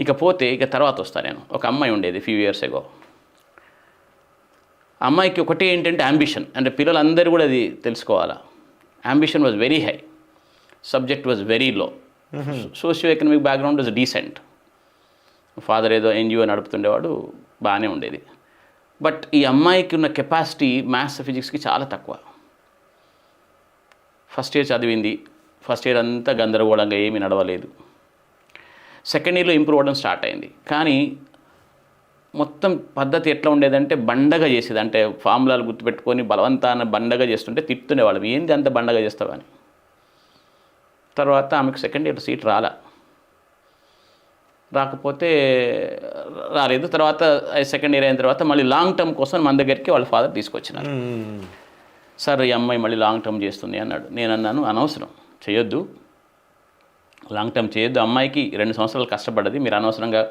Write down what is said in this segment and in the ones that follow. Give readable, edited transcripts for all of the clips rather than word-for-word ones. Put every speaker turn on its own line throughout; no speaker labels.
ఇకపోతే ఇక తర్వాత వస్తాను నేను. ఒక అమ్మాయి ఉండేది ఫ్యూ ఇయర్స్ ఎగో. అమ్మాయికి ఒకటే ఏంటంటే అంబిషన్, అంటే పిల్లలందరూ కూడా అది తెలుసుకోవాలా. Ambition was very high, subject was very low, socio economic background was decent. Father ఏదో ఎన్జిఓ నడుపుతుండేవాడు, బాగానే ఉండేది. బట్ ఈ అమ్మాయికి ఉన్న కెపాసిటీ మ్యాథ్స్ ఫిజిక్స్కి చాలా తక్కువ. ఫస్ట్ ఇయర్ చదివింది, ఫస్ట్ ఇయర్ అంతా గందరగోళంగా ఏమీ నడవలేదు. సెకండ్ ఇయర్లో ఇంప్రూవ్ అవ్వడం స్టార్ట్ అయింది. కానీ మొత్తం పద్ధతి ఎట్లా ఉండేదంటే బండగా చేసేది. అంటే ఫార్ములాలు గుర్తుపెట్టుకొని బలవంతాన బండగా చేస్తుంటే తిట్టుతుండేవాళ్ళం, ఏంది అంత బండగా చేస్తావని. తర్వాత ఆమెకు సెకండ్ ఇయర్ సీట్ రాకపోతే రాలేదు. తర్వాత సెకండ్ ఇయర్ అయిన తర్వాత మళ్ళీ లాంగ్ టర్మ్ కోసం మన దగ్గరికి వాళ్ళ ఫాదర్ తీసుకొచ్చినారు. సార్ ఈ అమ్మాయి మళ్ళీ లాంగ్ టర్మ్ చేస్తుంది అన్నాడు. నేను అన్నాను అనవసరం, చేయొద్దు, లాంగ్ టర్మ్ చేయొద్దు, అమ్మాయికి 2 సంవత్సరాలు కష్టపడ్డది, మీరు అనవసరంగా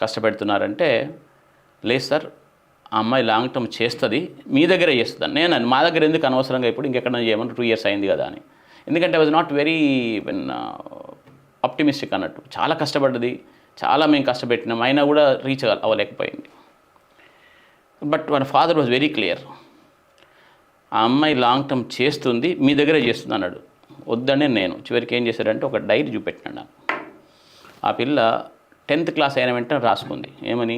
కష్టపెడుతున్నారంటే, లేదు సార్ ఆ అమ్మాయి లాంగ్ టర్మ్ చేస్తుంది, మీ దగ్గరే చేస్తుందని. నేను మా దగ్గర ఎందుకు అనవసరంగా ఇప్పుడు ఇంకెక్కడ చేయమని 2 ఇయర్స్ అయింది కదా అని. ఎందుకంటే I was not very optimistic అన్నట్టు. చాలా కష్టపడ్డది, చాలా మేము కష్టపెట్టినాం, అయినా కూడా రీచ్ అవ్వలేకపోయింది. బట్ మన ఫాదర్ వాజ్ వెరీ క్లియర్, ఆ అమ్మాయి లాంగ్ టర్మ్ చేస్తుంది, మీ దగ్గరే చేస్తుంది అన్నాడు. వద్దనే నేను చివరికి ఏం చేశాడంటే ఒక డైరీ చూపెట్టినాడు నాకు. ఆ పిల్ల 10th క్లాస్ అయిన వెంటనే రాసుకుంది ఏమని,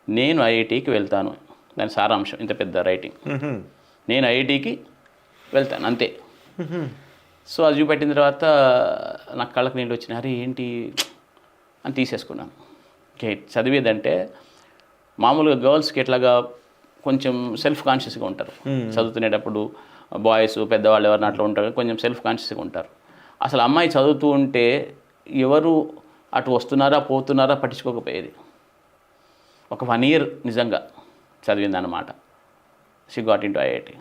నేను ఐఐటికి వెళ్తాను, దాని సారాంశం ఇంత పెద్ద రైటింగ్, నేను ఐఐటికి వెళ్తాను అంతే. సో అది చూపెట్టిన తర్వాత నాకు కళ్ళకు నీళ్ళు వచ్చినాయి, అరే ఏంటి అని తీసేసుకున్నాను. ఓకే, చదివేదంటే మామూలుగా గర్ల్స్కి ఎట్లాగా కొంచెం సెల్ఫ్ కాన్షియస్గా ఉంటారు చదువుతునేటప్పుడు, బాయ్స్ పెద్దవాళ్ళు ఎవరిని అట్లా ఉంటారు, కొంచెం సెల్ఫ్ కాన్షియస్గా ఉంటారు. అసలు అమ్మాయి చదువుతూ ఉంటే ఎవరు అటు వస్తున్నారా పోతున్నారా పట్టించుకోకపోయేది. ఒక 1 year నిజంగా చదివిందన్నమాట. She got into IIT.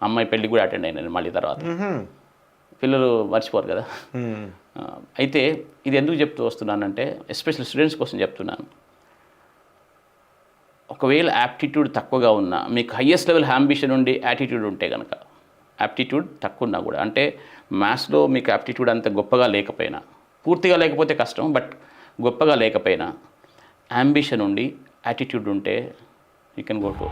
అమ్మాయి పెళ్ళి కూడా అటెండ్ అయినాను మళ్ళీ తర్వాత. పిల్లలు మర్చిపోరు కదా. అయితే ఇది ఎందుకు చెప్తూ వస్తున్నానంటే ఎస్పెషల్లీ స్టూడెంట్స్ కోసం చెప్తున్నాను. ఒకవేళ యాప్టిట్యూడ్ తక్కువగా ఉన్నా, మీకు హయ్యెస్ట్ లెవెల్ అంబిషన్ ఉండి యాటిట్యూడ్ ఉంటే కనుక, యాప్టిట్యూడ్ తక్కువ ఉన్నా కూడా, అంటే మ్యాథ్స్లో మీకు యాప్టిట్యూడ్ అంత గొప్పగా లేకపోయినా, పూర్తిగా లేకపోతే కష్టం, బట్ గొప్పగా లేకపోయినా అంబిషన్ ఉండి యాటిట్యూడ్ ఉంటే యూ కెన్ గో టు